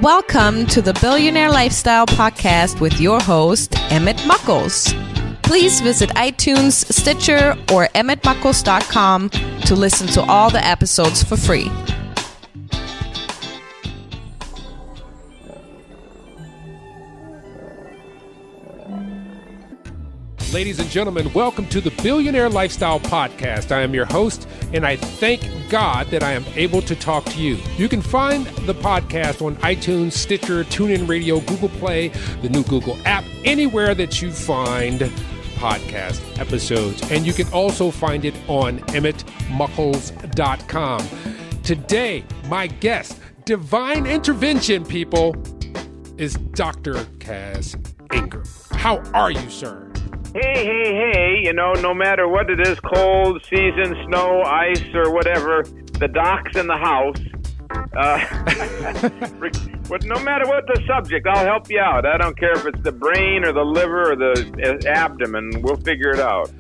Welcome to the Billionaire Lifestyle Podcast with your host, Emmett Muckles. Please visit iTunes, Stitcher, or emmettmuckles.com to listen to all the episodes for free. Ladies and gentlemen, welcome to the Billionaire Lifestyle Podcast. I am your host, and I thank God that I am able to talk to you. You can find the podcast on iTunes, Stitcher, TuneIn Radio, Google Play, the new Google app, anywhere that you find podcast episodes. And you can also find it on emmettmuckles.com. Today, my guest, divine intervention, people, is Dr. Kaz Ingram. How are you, sir? Hey, no matter what it is, cold, season, snow, ice, or whatever, the doc's in the house. But no matter what the subject, I'll help you out. I don't care if it's the brain or the liver or the abdomen. We'll figure it out.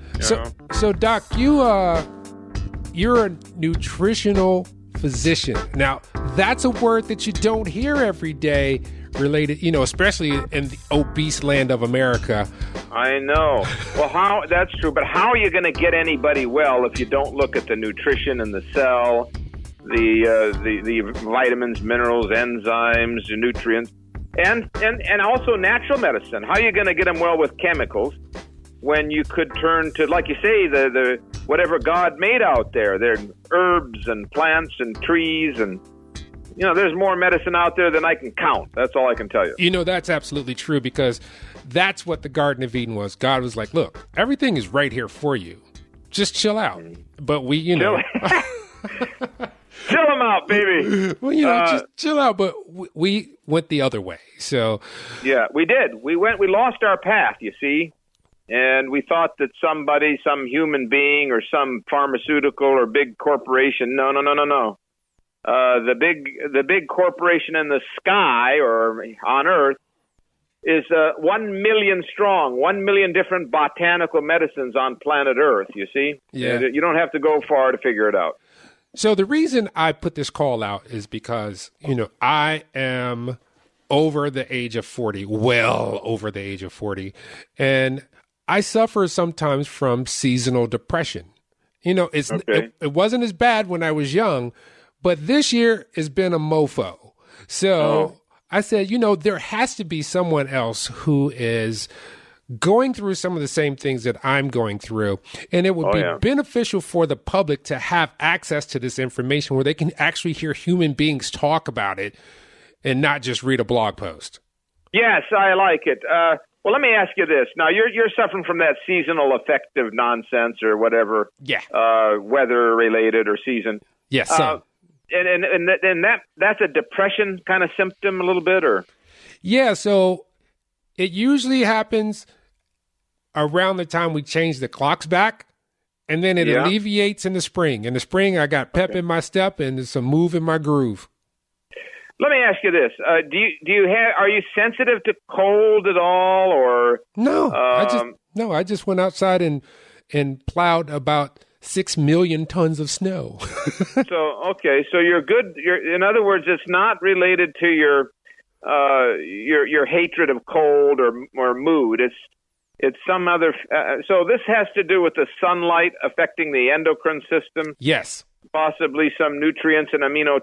So Doc, you're a nutritional physician. Now, that's a word that you don't hear every day related, especially in the obese land of America. I know. Well, that's true. But how are you going to get anybody well if you don't look at the nutrition in the cell, the vitamins, minerals, enzymes, the nutrients, and also natural medicine? How are you going to get them well with chemicals when you could turn to, like you say, the whatever God made out there? There are herbs and plants and trees and there's more medicine out there than I can count. That's all I can tell you. That's absolutely true, because that's what the Garden of Eden was. God was like, look, everything is right here for you. Just chill out. But we, Chill them out, baby. Well, just chill out. But we went the other way. So yeah, we did. We lost our path, you see. And we thought that some human being or some pharmaceutical or big corporation, no. The big corporation in the sky or on Earth is 1 million strong, 1 million different botanical medicines on planet Earth, you see? Yeah. You don't have to go far to figure it out. So the reason I put this call out is because, I am over the age of 40, well over the age of 40, and I suffer sometimes from seasonal depression. It wasn't as bad when I was young, but this year has been a mofo. So I said, there has to be someone else who is going through some of the same things that I'm going through. And it would be beneficial for the public to have access to this information where they can actually hear human beings talk about it and not just read a blog post. Yes, I like it. Well, let me ask you this. Now, you're suffering from that seasonal affective nonsense or whatever, weather-related or season. Yes, And that's a depression kind of symptom a little bit, or? Yeah, so it usually happens around the time we change the clocks back, and then it alleviates in the spring. In the spring, I got pep in my step and there's some move in my groove. Let me ask you this: are you sensitive to cold at all, or no? I just went outside and plowed about 6 million tons of snow. So you're good. In other words, it's not related to your hatred of cold or mood. It's some other. So this has to do with the sunlight affecting the endocrine system. Yes. Possibly some nutrients and amino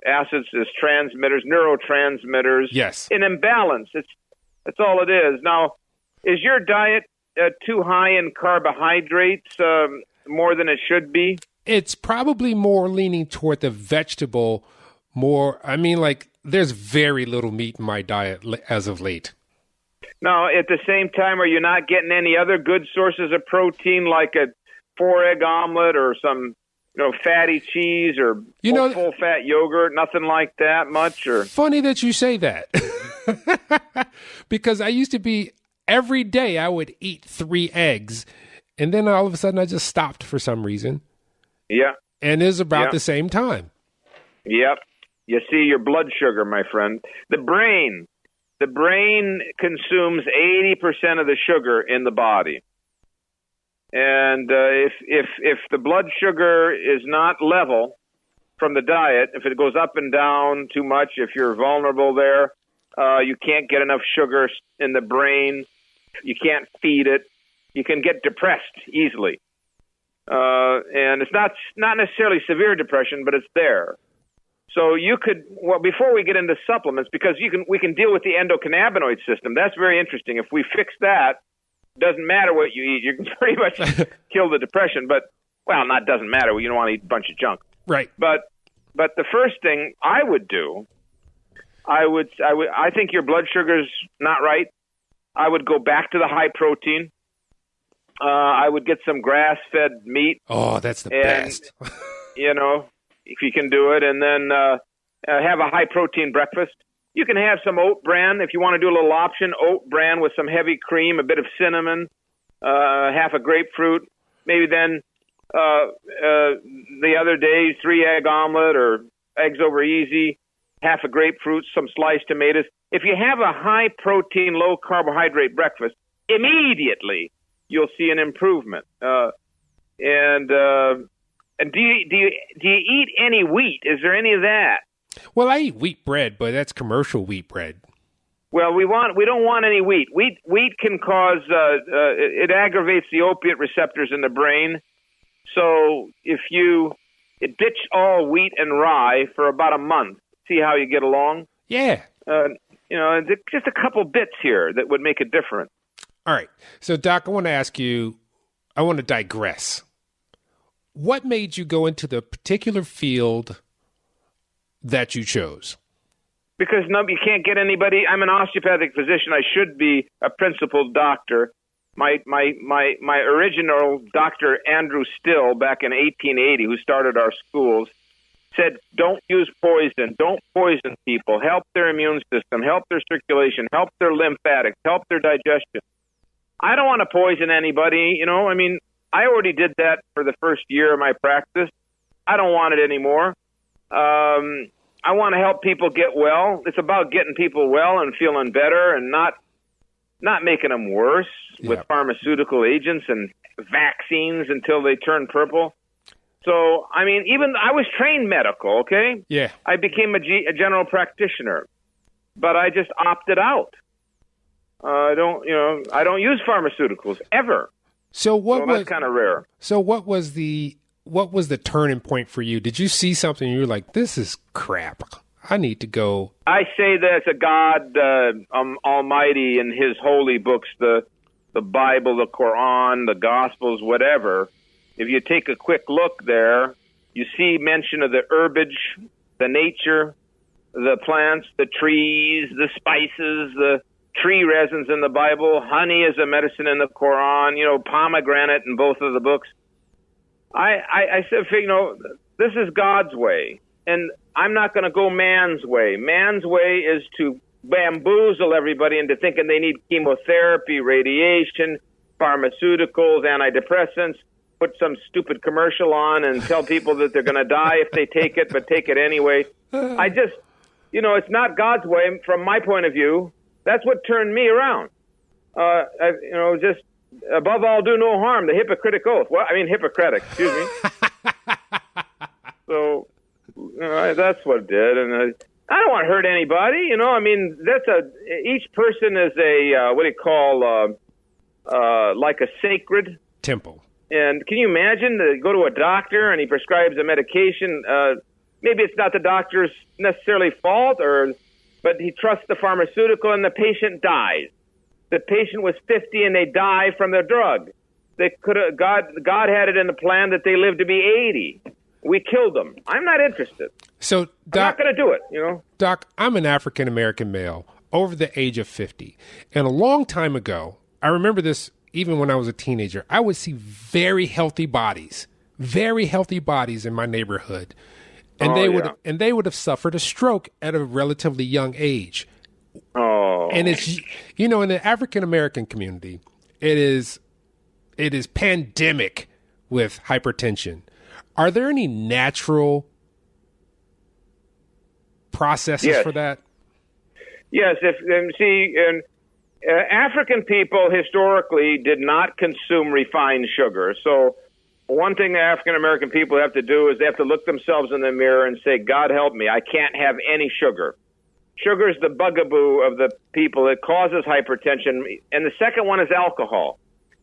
acids as transmitters, neurotransmitters. Yes. In imbalance. That's all it is. Now, is your diet too high in carbohydrates, more than it should be? It's probably more leaning toward the vegetable more. I mean, there's very little meat in my diet as of late. Now, at the same time, are you not getting any other good sources of protein, like a 4-egg omelet or some, fatty cheese or full-fat yogurt? Nothing like that much? Or funny that you say that, because I used to be. Every day I would eat 3 eggs, and then all of a sudden I just stopped for some reason. Yeah. And it was about the same time. Yep. You see, your blood sugar, my friend. The brain consumes 80% of the sugar in the body. And if the blood sugar is not level, from the diet. If it goes up and down too much, if you're vulnerable there, you can't get enough sugar in the brain. You can't feed it. You can get depressed easily. And it's not necessarily severe depression, but it's there. So you could, before we get into supplements, because we can deal with the endocannabinoid system. That's very interesting. If we fix that, doesn't matter what you eat. You can pretty much kill the depression. But, doesn't matter. You don't want to eat a bunch of junk. Right. But the first thing I would do, I think your blood sugar's not right. I would go back to the high protein. I would get some grass-fed meat. Oh, that's the best. If you can do it, and then have a high-protein breakfast. You can have some oat bran if you want to do a little option. Oat bran with some heavy cream, a bit of cinnamon, half a grapefruit. Maybe then the other day, 3-egg omelet or eggs over easy, half a grapefruit, some sliced tomatoes. If you have a high-protein, low-carbohydrate breakfast, immediately you'll see an improvement. And do you eat any wheat? Is there any of that? Well, I eat wheat bread, but that's commercial wheat bread. Well, we don't want any wheat. Wheat can cause it aggravates the opiate receptors in the brain. So if you ditch all wheat and rye for about a month, see how you get along. Yeah. Just a couple bits here that would make a difference. All right. So, Doc, I want to digress. What made you go into the particular field that you chose? Because you can't get anybody. I'm an osteopathic physician. I should be a principal doctor. My original Dr. Andrew Still, back in 1880, who started our schools, said, don't use poison. Don't poison people. Help their immune system. Help their circulation. Help their lymphatics. Help their digestion. I don't want to poison anybody. I already did that for the first year of my practice. I don't want it anymore. I want to help people get well. It's about getting people well and feeling better and not making them worse with pharmaceutical agents and vaccines until they turn purple. So, I was trained medical, okay? Yeah. I became a general practitioner, but I just opted out. I don't use pharmaceuticals ever. So that's kind of rare. So what was the turning point for you? Did you see something and you were like, this is crap. I need to go. I say that a God Almighty in his holy books, the Bible, the Quran, the Gospels, whatever. If you take a quick look there, you see mention of the herbage, the nature, the plants, the trees, the spices, the tree resins in the Bible, honey is a medicine in the Quran, pomegranate in both of the books. I said, this is God's way, and I'm not going to go man's way. Man's way is to bamboozle everybody into thinking they need chemotherapy, radiation, pharmaceuticals, antidepressants, put some stupid commercial on and tell people that they're going to die if they take it, but take it anyway. It's not God's way from my point of view. That's what turned me around. Just above all, do no harm. The Hippocratic Oath. Hippocratic. Excuse me. So that's what it did, and I don't want to hurt anybody. Each person is like a sacred temple. And can you imagine to go to a doctor and he prescribes a medication? Maybe it's not the doctor's necessarily fault, but he trusts the pharmaceutical and the patient dies. The patient was 50 and they die from their drug. They could have God had it in the plan that they lived to be 80. We killed them. I'm not interested. So, Doc, I'm not going to do it, Doc, I'm an African American male over the age of 50. And a long time ago, I remember this even when I was a teenager, I would see very healthy bodies in my neighborhood. And they would have suffered a stroke at a relatively young age. Oh. And it's in the African American community, it is pandemic with hypertension. Are there any natural processes for that? Yes, African people historically did not consume refined sugar. So one thing African American people have to do is they have to look themselves in the mirror and say, God help me, I can't have any sugar. Sugar is the bugaboo of the people. It causes hypertension. And the second one is alcohol.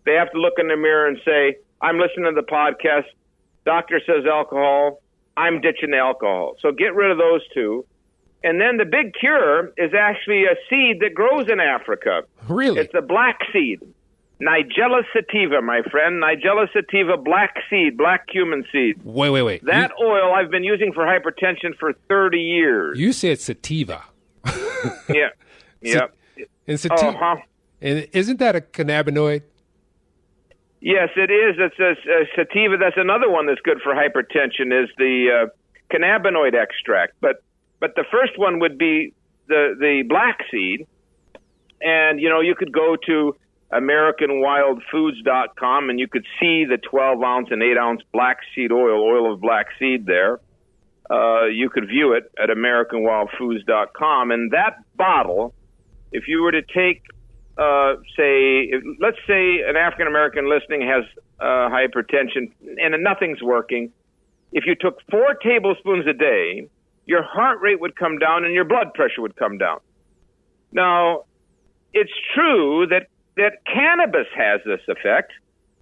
They have to look in the mirror and say, I'm listening to the podcast. Doctor says alcohol. I'm ditching the alcohol. So get rid of those two. And then the big cure is actually a seed that grows in Africa. Really? It's a black seed. Nigella sativa, my friend. Nigella sativa, black seed, black cumin seed. Wait. That oil I've been using for hypertension for 30 years. You said sativa. Yeah. Yeah. And sativa. And isn't that a cannabinoid? Yes, it is. It's a sativa. That's another one that's good for hypertension is the cannabinoid extract. But the first one would be the black seed. And, you could go to AmericanWildFoods.com and you could see the 12-ounce and 8-ounce black seed oil of black seed there. You could view it at AmericanWildFoods.com. And that bottle, if you were to take, let's say an African-American listening has hypertension and nothing's working. If you took 4 tablespoons a day, your heart rate would come down and your blood pressure would come down. Now, it's true that cannabis has this effect.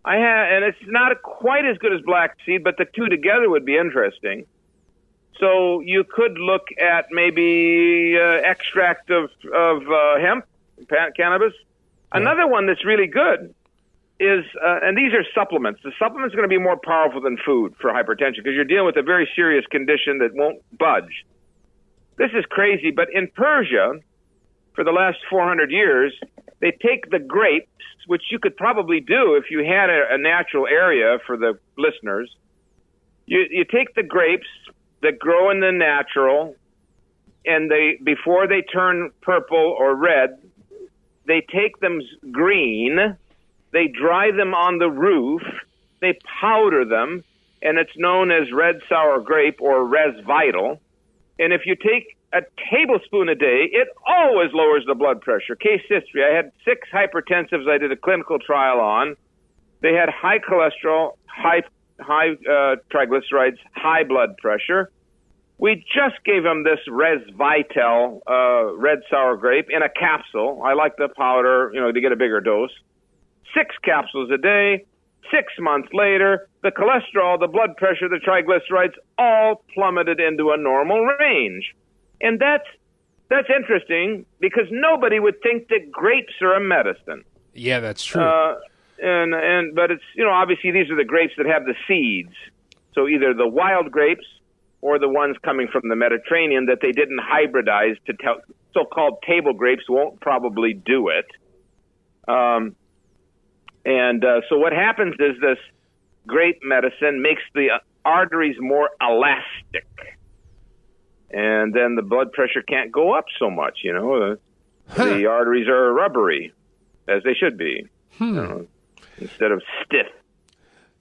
And it's not quite as good as black seed, but the two together would be interesting. So you could look at maybe extract of hemp, cannabis. Another one that's really good is, and these are supplements. The supplement's going to be more powerful than food for hypertension because you're dealing with a very serious condition that won't budge. This is crazy, but in Persia, for the last 400 years, they take the grapes, which you could probably do if you had a natural area for the listeners. You take the grapes that grow in the natural, and before they turn purple or red, they take them green, they dry them on the roof, they powder them, and it's known as red sour grape or resvitol. And if you take a tablespoon a day, it always lowers the blood pressure. Case history, I had 6 hypertensives I did a clinical trial on. They had high cholesterol, high triglycerides, high blood pressure. We just gave them this resvitol, red sour grape, in a capsule. I like the powder, to get a bigger dose. 6 capsules a day. 6 months later, the cholesterol, the blood pressure, the triglycerides all plummeted into a normal range. And that's interesting because nobody would think that grapes are a medicine. Yeah, that's true. But it's, obviously these are the grapes that have the seeds. So either the wild grapes or the ones coming from the Mediterranean that they didn't hybridize to so-called table grapes won't probably do it. So what happens is this grape medicine makes the arteries more elastic. And then the blood pressure can't go up so much, The arteries are rubbery, as they should be, instead of stiff.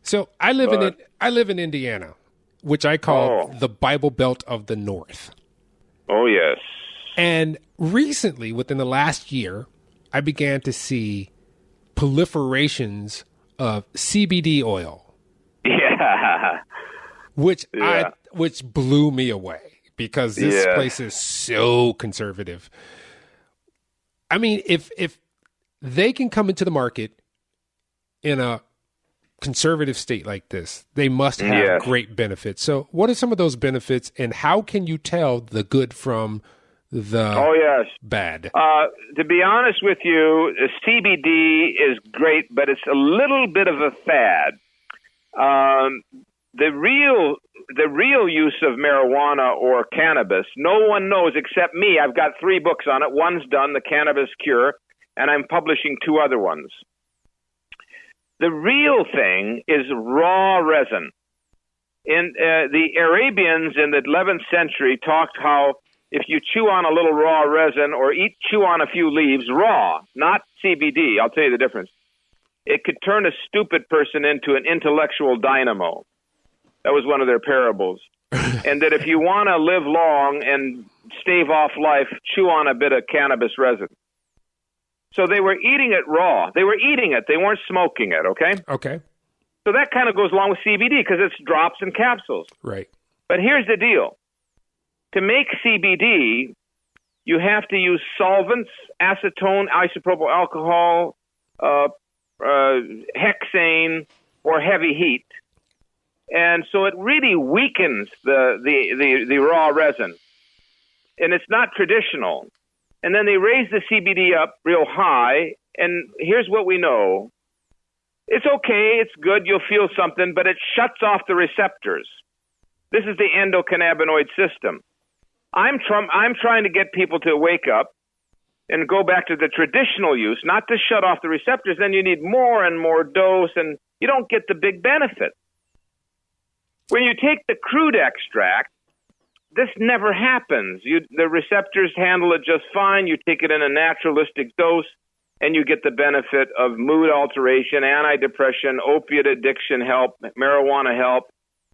So I live in Indiana, which I call the Bible Belt of the North. Oh, yes. And recently, within the last year, I began to see proliferations of CBD oil. Yeah. Which blew me away because this place is so conservative. I mean, if they can come into the market in a conservative state like this, they must have great benefits. So what are some of those benefits, and how can you tell the good from the bad? To be honest with you, CBD is great, but it's a little bit of a fad. The real use of marijuana or cannabis, no one knows except me. I've got 3 books on it. One's done, The Cannabis Cure, and I'm publishing 2 other ones. The real thing is raw resin. The Arabians in the 11th century talked how if you chew on a little raw resin or chew on a few leaves, raw, not CBD, I'll tell you the difference, it could turn a stupid person into an intellectual dynamo. That was one of their parables. And that if you want to live long and stave off life, chew on a bit of cannabis resin. So they were eating it raw. They were eating it. They weren't smoking it, okay? Okay. So that kind of goes along with CBD because it's drops and capsules. Right. But here's the deal. To make CBD, you have to use solvents, acetone, isopropyl alcohol, hexane, or heavy heat. And so it really weakens the raw resin. And it's not traditional. And then they raise the CBD up real high. And here's what we know. It's okay, it's good, you'll feel something, but it shuts off the receptors. This is the endocannabinoid system. I'm trying to get people to wake up and go back to the traditional use, not to shut off the receptors. Then you need more and more dose, and you don't get the big benefit. When you take the crude extract, this never happens. The receptors handle it just fine. You take it in a naturalistic dose, and you get the benefit of mood alteration, antidepressant, opiate addiction help, marijuana help,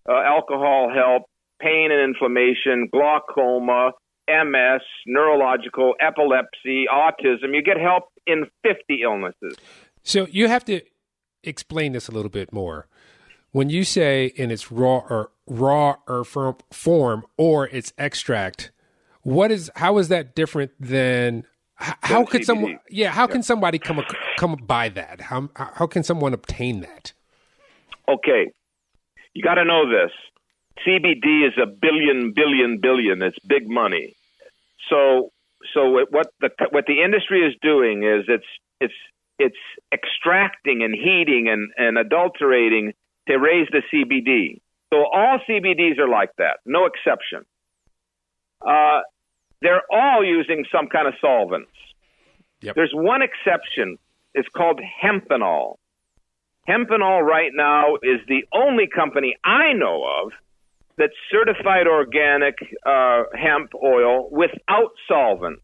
alcohol help, pain and inflammation, glaucoma, MS, neurological, epilepsy, autism. You get help in 50 illnesses. So you have to explain this a little bit more. When you say in its raw or form or its extract, how is that different than how could someone? Yeah, how can somebody come by that? How can someone obtain that? Okay, you got to know this. CBD is a billion. It's big money. So what the industry is doing is it's extracting and heating and adulterating to raise the CBD. So all CBDs are like that, no exception. They're all using some kind of solvents. Yep. There's one exception. It's called hempenol. Hempenol right now is the only company I know of that's certified organic hemp oil without solvents,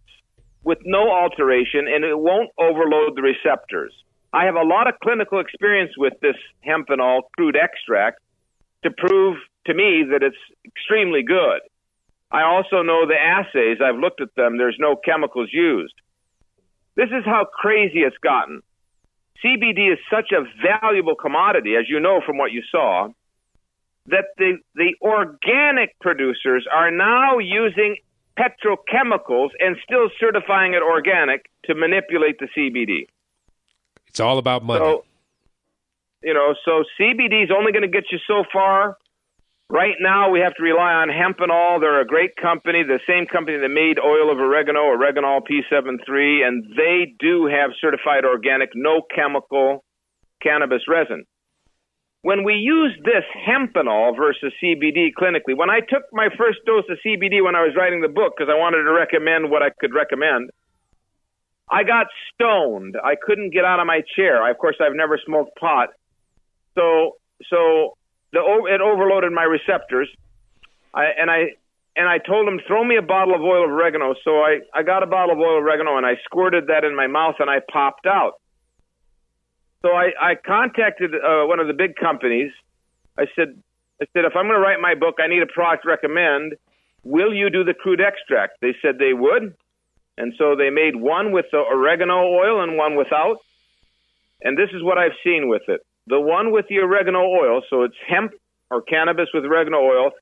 with no alteration, and it won't overload the receptors. I have a lot of clinical experience with this hempenol crude extract to prove to me that it's extremely good. I also know the assays. I've looked at them. There's no chemicals used. This is how crazy it's gotten. CBD is such a valuable commodity, as you know from what you saw, that the organic producers are now using petrochemicals and still certifying it organic to manipulate the CBD. It's all about money. So CBD is only going to get you so far. Right now, we have to rely on hempenol. They're a great company, the same company that made oil of oregano, Oreganol P73, and they do have certified organic, no chemical cannabis resin. When we use this hempenol versus CBD clinically, when I took my first dose of CBD when I was writing the book, because I wanted to recommend what I could recommend, I got stoned. I couldn't get out of my chair. Of course, I've never smoked pot. So it overloaded my receptors. I told him, throw me a bottle of oil of oregano. So I got a bottle of oil of oregano, and I squirted that in my mouth, and I popped out. So I contacted one of the big companies. I said, if I'm going to write my book, I need a product to recommend. Will you do the crude extract? They said they would. And so they made one with the oregano oil and one without. And this is what I've seen with it. The one with the oregano oil, so it's hemp or cannabis with oregano oil,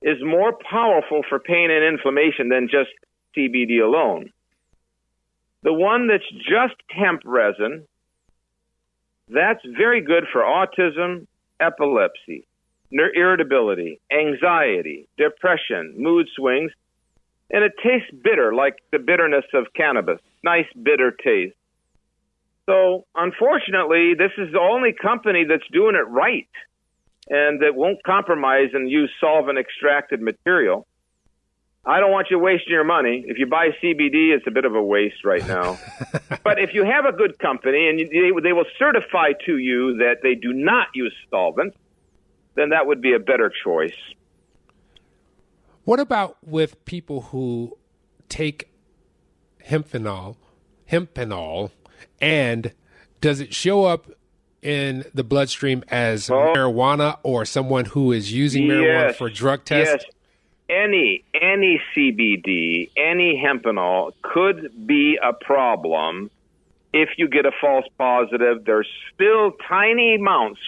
is more powerful for pain and inflammation than just CBD alone. The one that's just hemp resin, that's very good for autism, epilepsy, irritability, anxiety, depression, mood swings, and it tastes bitter, like the bitterness of cannabis. Nice bitter taste. So, unfortunately, this is the only company that's doing it right and that won't compromise and use solvent-extracted material. I don't want you wasting your money. If you buy CBD, it's a bit of a waste right now. But if you have a good company and they will certify to you that they do not use solvents, then that would be a better choice. What about with people who take hempenol, and does it show up in the bloodstream as marijuana or someone who is using marijuana for drug tests? Yes. Any CBD, any hempenol could be a problem if you get a false positive. There's still tiny amounts,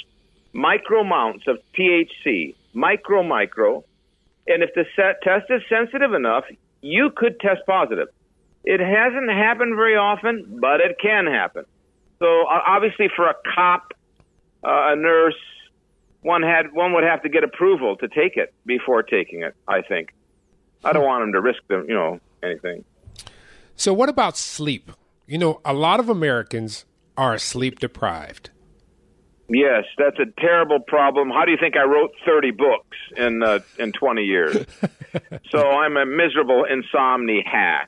micro amounts of THC, micro, and if the test is sensitive enough, you could test positive. It hasn't happened very often, but it can happen. So obviously for a cop, a nurse, one would have to get approval to take it before taking it, I think. I don't want them to risk anything. So what about sleep? A lot of Americans are sleep deprived. Yes, that's a terrible problem. How do you think I wrote 30 books in 20 years? So I'm a miserable insomniac.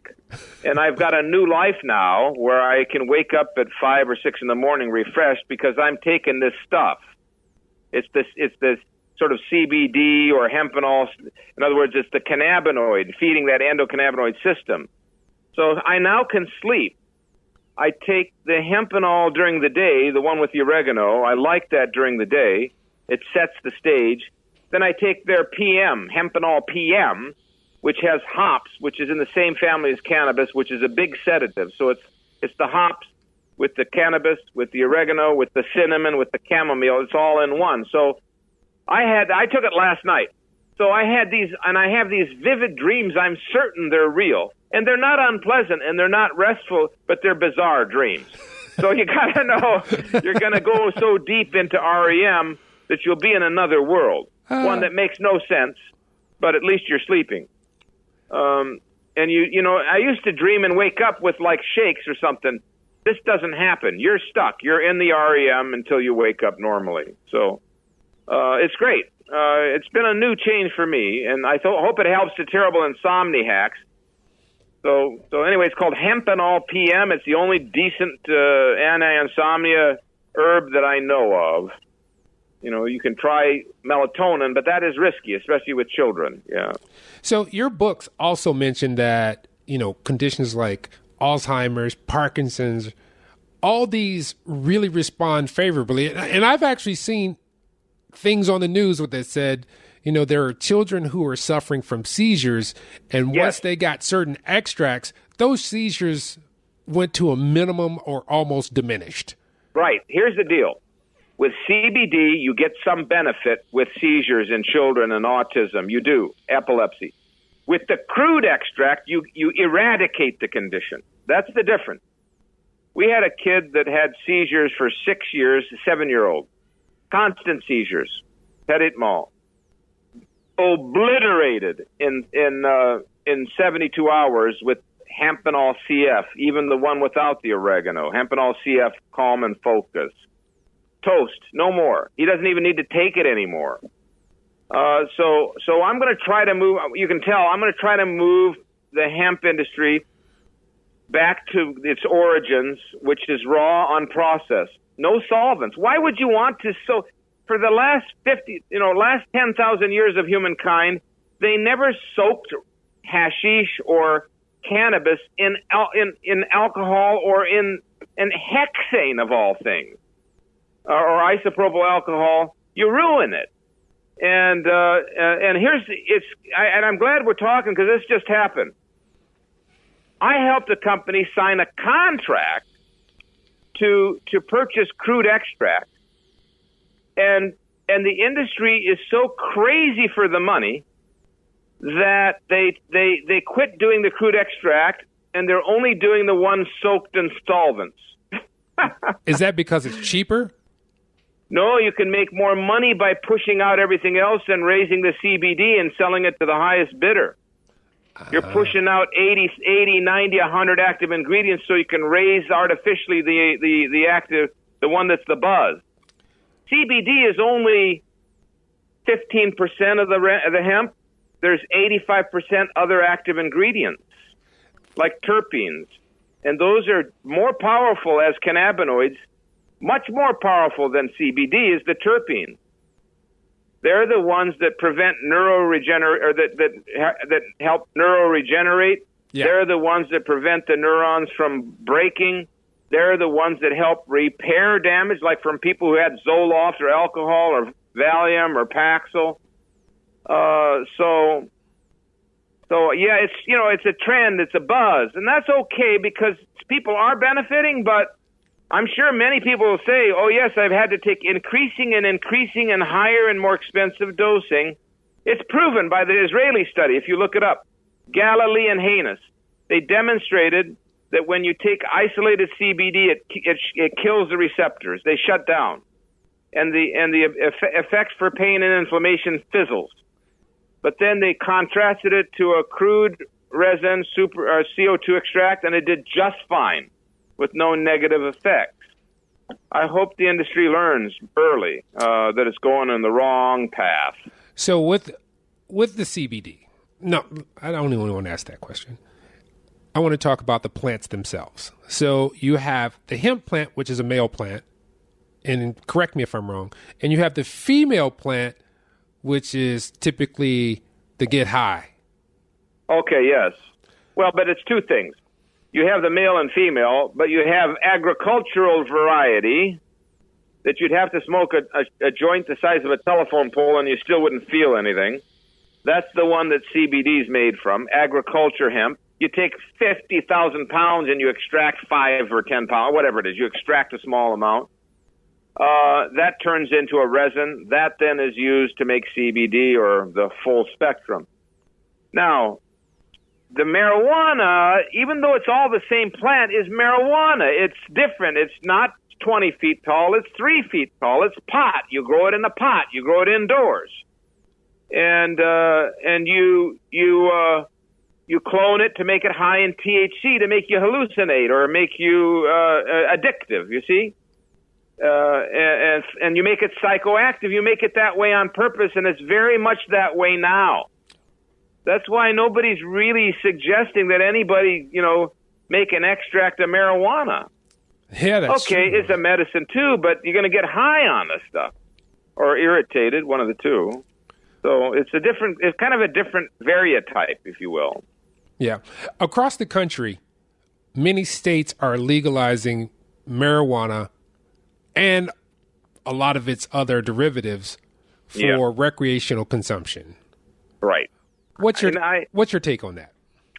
And I've got a new life now where I can wake up at 5 or 6 in the morning refreshed because I'm taking this stuff. It's this sort of CBD or hempenol. In other words, it's the cannabinoid, feeding that endocannabinoid system. So I now can sleep. I take the hempenol during the day, the one with the oregano. I like that during the day. It sets the stage. Then I take their PM, hempenol PM, which has hops, which is in the same family as cannabis, which is a big sedative. So it's the hops with the cannabis, with the oregano, with the cinnamon, with the chamomile. It's all in one. So I took it last night. So I have these vivid dreams. I'm certain they're real. And they're not unpleasant, and they're not restful, but they're bizarre dreams. So you got to know you're going to go so deep into REM that you'll be in another world, one that makes no sense, but at least you're sleeping. And I used to dream and wake up with like shakes or something. This doesn't happen. You're stuck. You're in the REM until you wake up normally. So it's great. It's been a new change for me, and I hope it helps the terrible insomniacs. So anyway, it's called hempenol PM. It's the only decent anti-insomnia herb that I know of. You can try melatonin, but that is risky, especially with children. Yeah. So your books also mention that, conditions like Alzheimer's, Parkinson's, all these really respond favorably. And I've actually seen things on the news that said, there are children who are suffering from seizures, and once they got certain extracts, those seizures went to a minimum or almost diminished. Right. Here's the deal. With CBD, you get some benefit with seizures in children and autism. You do. Epilepsy. With the crude extract, you eradicate the condition. That's the difference. We had a kid that had seizures for 6 years, a 7-year-old. Constant seizures. Petit mal. Obliterated in 72 hours with hempenol CF, even the one without the oregano. Hempenol CF, calm and focus. Toast, no more. He doesn't even need to take it anymore. So I'm going to try to move. You can tell I'm going to try to move the hemp industry back to its origins, which is raw, unprocessed, no solvents. Why would you want to? For the last 10,000 years of humankind, they never soaked hashish or cannabis in alcohol or in hexane of all things, or isopropyl alcohol. You ruin it. And I'm glad we're talking because this just happened. I helped a company sign a contract to purchase crude extract. And the industry is so crazy for the money that they quit doing the crude extract, and they're only doing the ones soaked in solvents. Is that because it's cheaper? No, you can make more money by pushing out everything else and raising the CBD and selling it to the highest bidder. You're pushing out 80, 90, 100 active ingredients so you can raise artificially the one that's the buzz. CBD is only 15% of the hemp. There's 85% other active ingredients, like terpenes. And those are more powerful as cannabinoids, much more powerful than CBD is the terpenes. They're the ones that prevent that help neuroregenerate. Yeah. They're the ones that prevent the neurons from breaking. They're the ones that help repair damage, like from people who had Zoloft or alcohol or Valium or Paxil. So yeah, it's a trend, it's a buzz, and that's okay because people are benefiting, but I'm sure many people will say, oh, yes, I've had to take increasing and higher and more expensive dosing. It's proven by the Israeli study, if you look it up. Galilee and Haines, they demonstrated that when you take isolated CBD, it kills the receptors. They shut down. And the effects for pain and inflammation fizzles. But then they contrasted it to a crude resin CO2 extract, and it did just fine with no negative effects. I hope the industry learns early that it's going in the wrong path. So with the CBD, no, I don't even want to ask that question. I want to talk about the plants themselves. So you have the hemp plant, which is a male plant, and correct me if I'm wrong, and you have the female plant, which is typically the get high. Okay, yes. Well, but it's two things. You have the male and female, but you have agricultural variety that you'd have to smoke a joint the size of a telephone pole and you still wouldn't feel anything. That's the one that CBD is made from, agriculture hemp. You take 50,000 pounds and you extract 5 or 10 pounds, whatever it is. You extract a small amount. That turns into a resin. That then is used to make CBD or the full spectrum. Now, the marijuana, even though it's all the same plant, is marijuana. It's different. It's not 20 feet tall. It's 3 feet tall. It's pot. You grow it in a pot. You grow it indoors. And you clone it to make it high in THC to make you hallucinate or make you addictive, you see? And you make it psychoactive. You make it that way on purpose, and it's very much that way now. That's why nobody's really suggesting that anybody, make an extract of marijuana. Yeah, that's okay, true. It's a medicine too, but you're going to get high on this stuff or irritated, one of the two. So it's kind of a different varietype, if you will. Yeah. Across the country, many states are legalizing marijuana and a lot of its other derivatives for recreational consumption. Right. What's your take on that?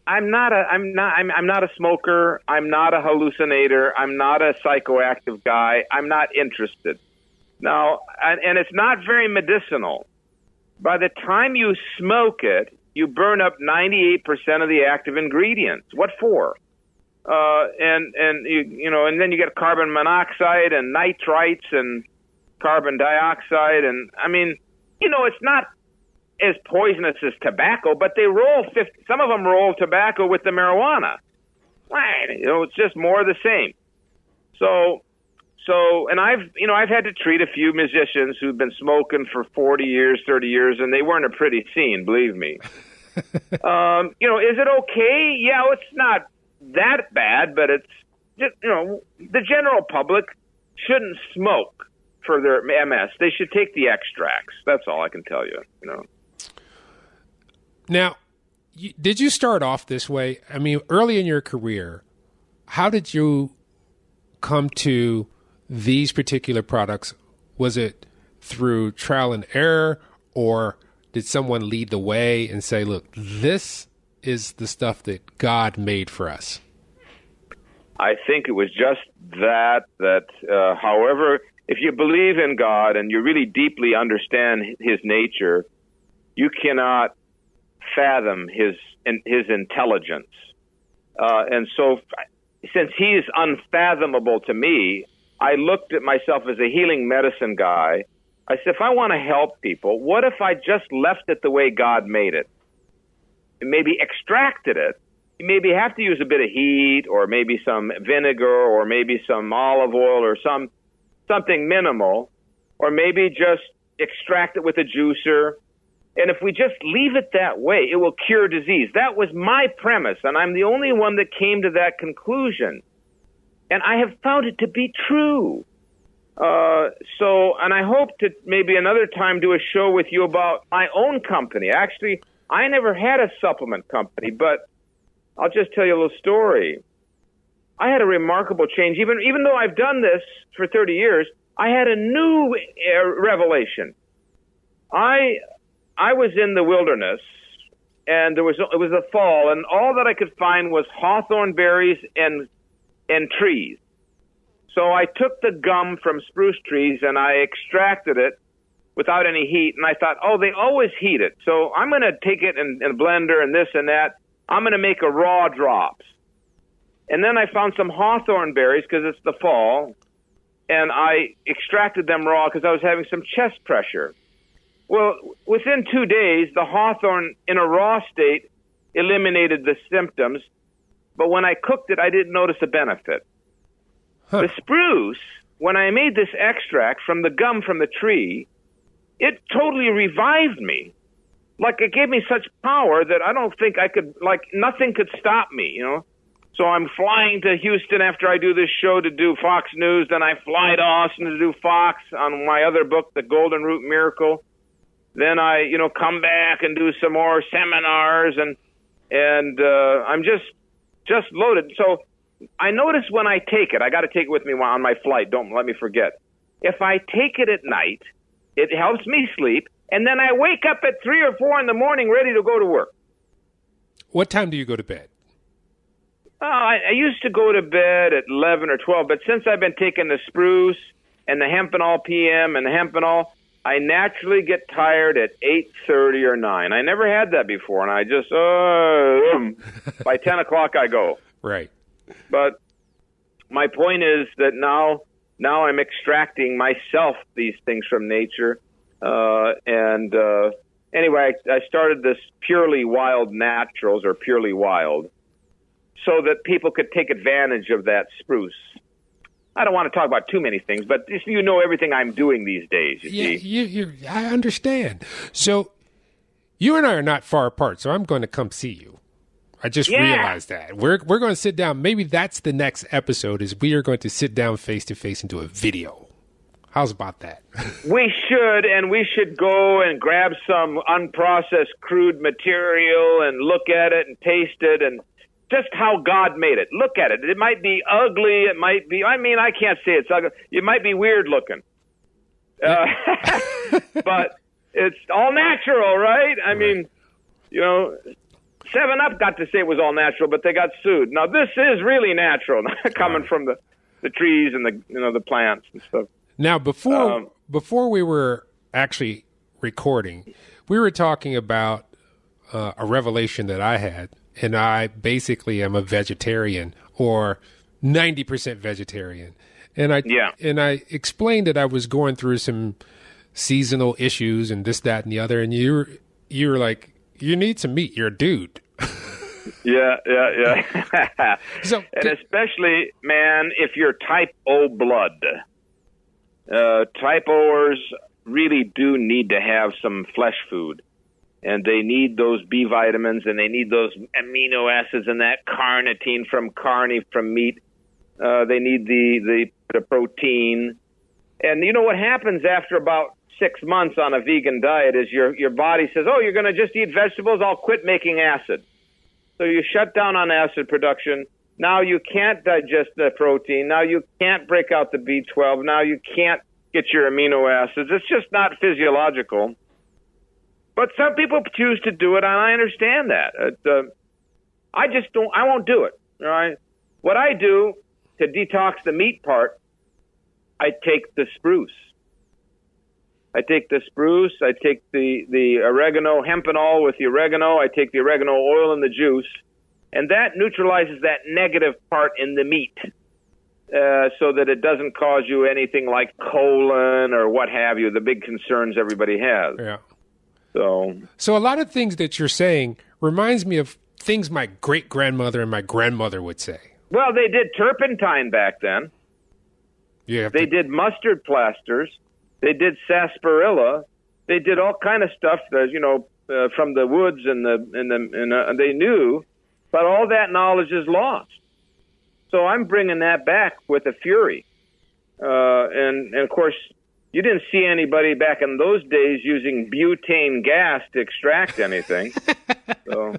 I'm not a smoker. I'm not a hallucinator. I'm not a psychoactive guy. I'm not interested. Now, and it's not very medicinal. By the time you smoke it, you burn up 98% of the active ingredients. What for? And then you get carbon monoxide and nitrites and carbon dioxide, and it's not as poisonous as tobacco, but they some of them roll tobacco with the marijuana. Right. It's just more of the same. So, and I've had to treat a few musicians who've been smoking for 40 years, 30 years, and they weren't a pretty scene, believe me. Is it okay? Yeah, it's not that bad, but it's just, the general public shouldn't smoke for their MS. They should take the extracts. That's all I can tell you, Now, did you start off this way? Early in your career, how did you come to these particular products? Was it through trial and error, or did someone lead the way and say, look, this is the stuff that God made for us? I think it was just that however, if you believe in God and you really deeply understand his nature, you cannot fathom his intelligence. And so since he is unfathomable to me, I looked at myself as a healing medicine guy. I said, if I want to help people, what if I just left it the way God made it? And maybe extracted it. You maybe have to use a bit of heat or maybe some vinegar or maybe some olive oil or something minimal, or maybe just extract it with a juicer. And if we just leave it that way, it will cure disease. That was my premise, and I'm the only one that came to that conclusion. And I have found it to be true. And I hope to maybe another time do a show with you about my own company. Actually, I never had a supplement company, but I'll just tell you a little story. I had a remarkable change. Even though I've done this for 30 years, I had a new revelation. I was in the wilderness, and it was the fall, and all that I could find was hawthorn berries and trees. So I took the gum from spruce trees and I extracted it without any heat. And I thought, oh, they always heat it. So I'm going to take it in a blender and this and that. I'm going to make a raw drops. And then I found some hawthorn berries because it's the fall. And I extracted them raw because I was having some chest pressure. Well, within 2 days, the hawthorn in a raw state eliminated the symptoms. But when I cooked it, I didn't notice a benefit. Huh. The spruce, when I made this extract from the gum from the tree, it totally revived me. Like, it gave me such power that I don't think I could, like, nothing could stop me, you know? So I'm flying to Houston after I do this show to do Fox News. Then I fly to Austin to do Fox on my other book, The Golden Root Miracle. Then I, come back and do some more seminars, and I'm just loaded. So I notice when I take it, I got to take it with me on my flight. Don't let me forget. If I take it at night, it helps me sleep, and then I wake up at 3 or 4 in the morning ready to go to work. What time do you go to bed? I used to go to bed at 11 or 12, but since I've been taking the spruce and the hempenol PM and the hempenol, I naturally get tired at 8:30 or 9. I never had that before, and I just, by 10 o'clock I go. Right. But my point is that now I'm extracting myself these things from nature. Anyway, I started this Purely Wild Naturals, or Purely Wild, so that people could take advantage of that spruce. I don't want to talk about too many things, but you know everything I'm doing these days, you see. I understand. So you and I are not far apart, so I'm going to come see you. I just realized that. We're going to sit down. Maybe that's the next episode, is we are going to sit down face-to-face and do a video. How's about that? We should, and we should go and grab some unprocessed crude material and look at it and taste it and just how God made it. Look at it. It might be ugly. It might be, I can't say it's ugly. It might be weird looking. But it's all natural, right? I mean, 7-Up got to say it was all natural, but they got sued. Now, this is really natural, coming from the trees and the plants and stuff. Now, before we were actually recording, we were talking about a revelation that I had. And I basically am a vegetarian, or 90% vegetarian. And I explained that I was going through some seasonal issues and this, that, and the other. And you were like, you need some meat. You're a dude. Yeah. So, and especially, man, if you're type O blood, type Oers really do need to have some flesh food. And they need those B vitamins, and they need those amino acids and that carnitine from meat. They need the protein. And you know what happens after about 6 months on a vegan diet is your body says, oh, you're going to just eat vegetables, I'll quit making acid. So you shut down on acid production. Now you can't digest the protein. Now you can't break out the B12. Now you can't get your amino acids. It's just not physiological. But some people choose to do it, and I understand that. I won't do it. All right. What I do to detox the meat part, I take the spruce. I take the oregano, hempenol with the oregano. I take the oregano oil and the juice, and that neutralizes that negative part in the meat, so that it doesn't cause you anything like colon or what have you, the big concerns everybody has. Yeah. So a lot of things that you're saying reminds me of things my great-grandmother and my grandmother would say. Well, they did turpentine back then. They did mustard plasters. They did sarsaparilla. They did all kind of stuff that, from the woods and they knew, but all that knowledge is lost. So I'm bringing that back with a fury. And of course, you didn't see anybody back in those days using butane gas to extract anything. So,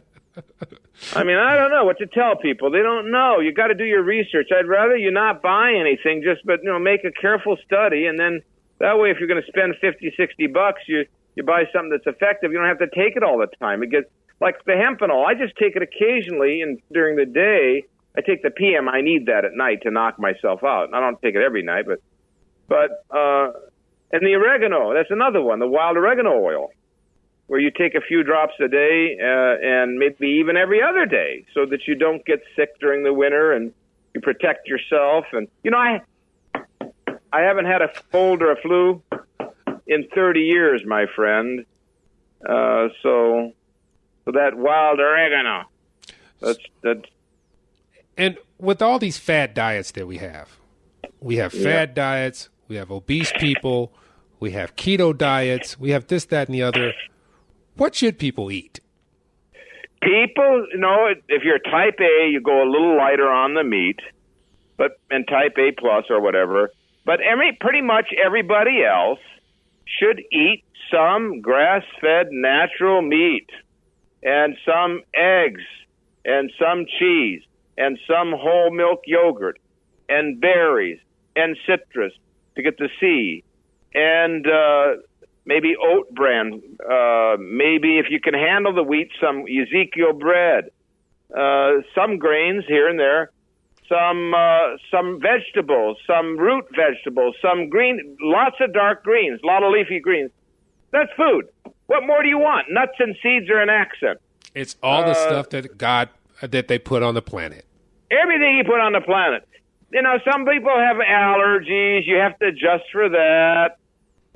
I don't know what to tell people. They don't know. You got to do your research. I'd rather you not buy anything, but make a careful study, and then that way, if you're going to spend $50-$60, you buy something that's effective. You don't have to take it all the time. It gets like the hempenol. I just take it occasionally and during the day, I take the PM. I need that at night to knock myself out. I don't take it every night, and the oregano, that's another one, the wild oregano oil, where you take a few drops a day and maybe even every other day so that you don't get sick during the winter and you protect yourself. And, I haven't had a cold or a flu in 30 years, my friend. So that wild oregano, that's. And with all these fad diets that we have fad diets, we have obese people, we have keto diets, we have this, that, and the other. What should people eat? People, if you're type A, you go a little lighter on the meat, and type A plus or whatever. But pretty much everybody else should eat some grass-fed natural meat and some eggs and some cheese and some whole milk yogurt and berries and citrus to get the C and maybe oat bran. Maybe if you can handle the wheat, some Ezekiel bread, some grains here and there, some vegetables, some root vegetables, some green, lots of dark greens, a lot of leafy greens. That's food. What more do you want? Nuts and seeds are an accent. It's all the stuff that they put on the planet. Everything he put on the planet. Some people have allergies. You have to adjust for that.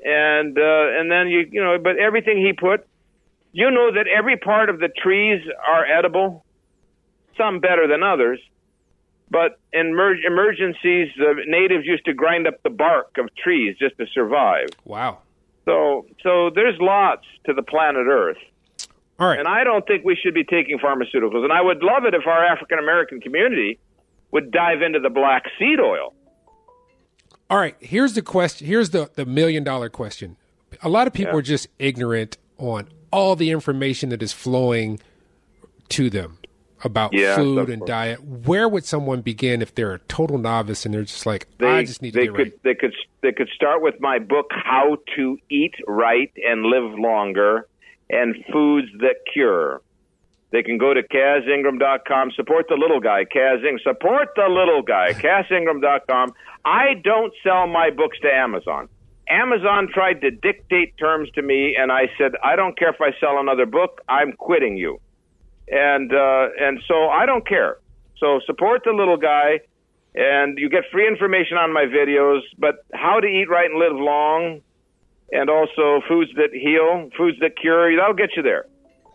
And then but everything he put, that every part of the trees are edible, some better than others. But in emergencies, the natives used to grind up the bark of trees just to survive. Wow. So there's lots to the planet Earth. All right. And I don't think we should be taking pharmaceuticals. And I would love it if our African-American community would dive into the black seed oil. All right. Here's the question. Here's the $1 million question. A lot of people are just ignorant on all the information that is flowing to them about food and diet. Where would someone begin if they're a total novice and they're just like, I just need to get right? They could start with my book, How to Eat Right and Live Longer, and Foods That Cure. They can go to CazIngram.com. Support the little guy, Support the little guy, CazIngram.com. I don't sell my books to Amazon. Amazon tried to dictate terms to me, and I said, I don't care if I sell another book. I'm quitting you. And so I don't care. So support the little guy, and you get free information on my videos, but how to eat right and live long, and also foods that heal, foods that cure, that'll get you there.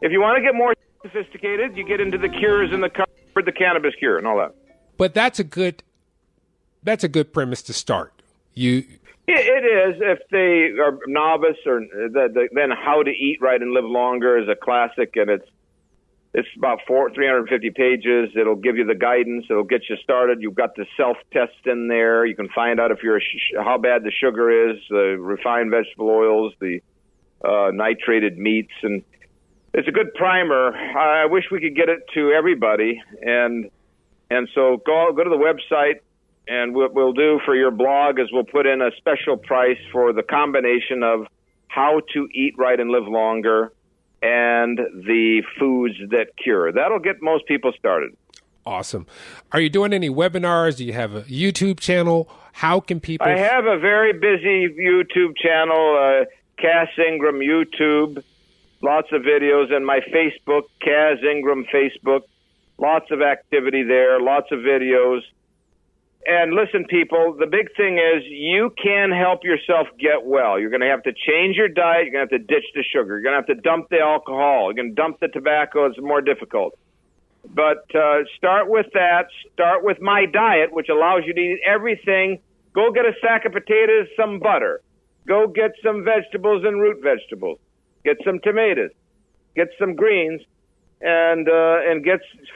If you want to get more sophisticated, you get into the cures in the cupboard, the cannabis cure and all that. But that's a good premise to start. It is. If they are novice, or then How to Eat Right and Live Longer is a classic, and it's about 350 pages. It'll give you the guidance. It'll get you started. You've got the self-test in there. You can find out if how bad the sugar is, the refined vegetable oils, the nitrated meats, and it's a good primer. I wish we could get it to everybody, and so go to the website, and what we'll do for your blog is we'll put in a special price for the combination of How to Eat Right and Live Longer and the Foods That Cure. That'll get most people started. Awesome. Are you doing any webinars? Do you have a YouTube channel? How can people... I have a very busy YouTube channel, Cass Ingram YouTube, lots of videos, and my Facebook, Cass Ingram Facebook, lots of activity there, lots of videos. And listen, people, the big thing is you can help yourself get well. You're going to have to change your diet. You're going to have to ditch the sugar. You're going to have to dump the alcohol. You're going to dump the tobacco. It's more difficult. But start with that. Start with my diet, which allows you to eat everything. Go get a sack of potatoes, some butter. Go get some vegetables and root vegetables. Get some tomatoes. Get some greens. And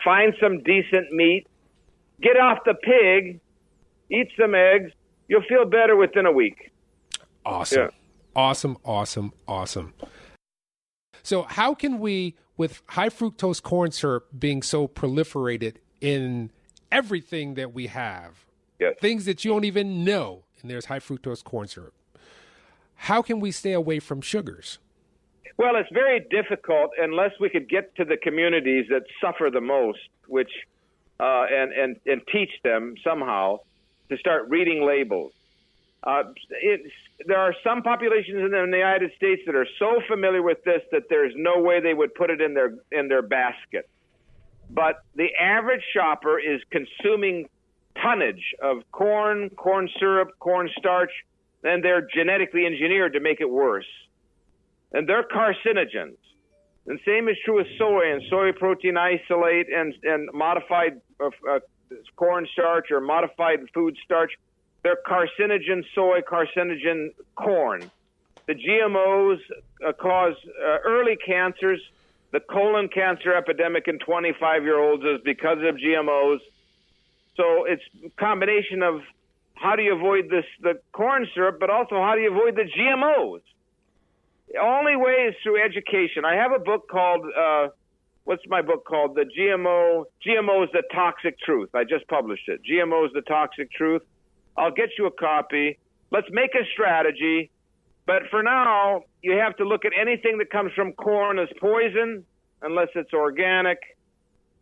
find some decent meat. Get off the pig. Eat some eggs. You'll feel better within a week. Awesome. Yeah. Awesome. So how can we, with high fructose corn syrup being so proliferated in everything that we have, things that you don't even know, and there's high fructose corn syrup, how can we stay away from sugars? Well, it's very difficult unless we could get to the communities that suffer the most, which and teach them somehow to start reading labels. There are some populations in the United States that are so familiar with this that there's no way they would put it in their basket. But the average shopper is consuming tonnage of corn syrup, corn starch, and they're genetically engineered to make it worse. And they're carcinogens. And same is true with soy and soy protein isolate and modified corn starch or modified food starch. They're carcinogen soy, carcinogen corn. The GMOs cause early cancers. The colon cancer epidemic in 25-year-olds is because of GMOs. So it's a combination of how do you avoid the corn syrup, but also how do you avoid the GMOs? The only way is through education. I have a book called, what's my book called? The GMO's the Toxic Truth. I just published it. GMO's the Toxic Truth. I'll get you a copy. Let's make a strategy. But for now, you have to look at anything that comes from corn as poison, unless it's organic,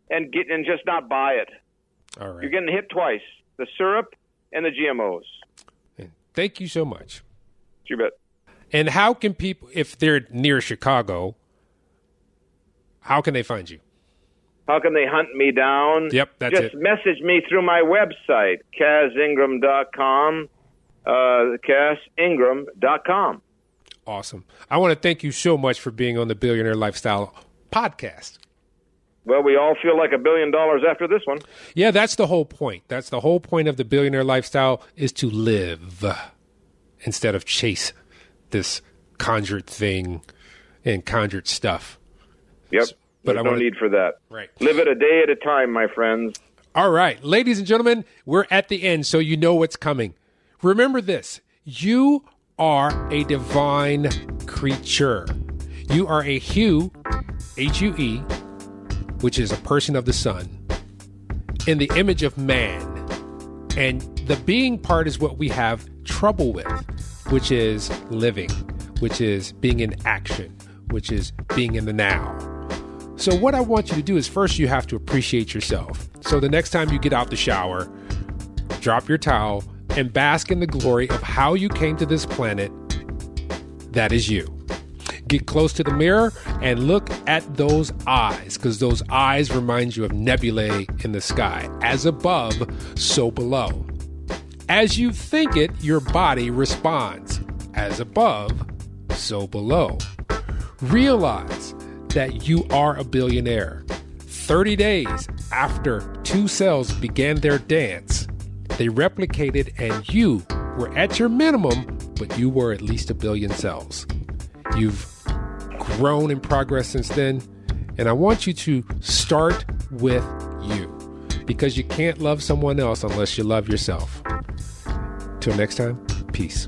and just not buy it. All right. You're getting hit twice, the syrup and the GMOs. Thank you so much. You bet. And how can people, if they're near Chicago, how can they find you? How can they hunt me down? Yep, that's Just it. message me through my website, CazIngram.com, CazIngram.com. Awesome. I want to thank you so much for being on the Billionaire Lifestyle podcast. Well, we all feel like $1 billion after this one. Yeah, that's the whole point. That's the whole point of the Billionaire Lifestyle, is to live instead of chase this conjured thing and conjured stuff. Yep. But There's no need for that. Right. Live it a day at a time, my friends. All right. Ladies and gentlemen, we're at the end, so you know what's coming. Remember this. You are a divine creature. You are a hue, H-U-E, which is a person of the sun, in the image of man. And the being part is what we have trouble with, which is living, which is being in action, which is being in the now. So what I want you to do is, first you have to appreciate yourself. So the next time you get out the shower, drop your towel and bask in the glory of how you came to this planet. That is you. Get close to the mirror and look at those eyes, because those eyes remind you of nebulae in the sky. As above, so below. As you think it, your body responds. As above, so below. Realize that you are a billionaire. 30 days after 2 cells began their dance, they replicated and you were at your minimum, but you were at least 1 billion cells. You've grown in progress since then, and I want you to start with you, because you can't love someone else unless you love yourself. Till next time, peace.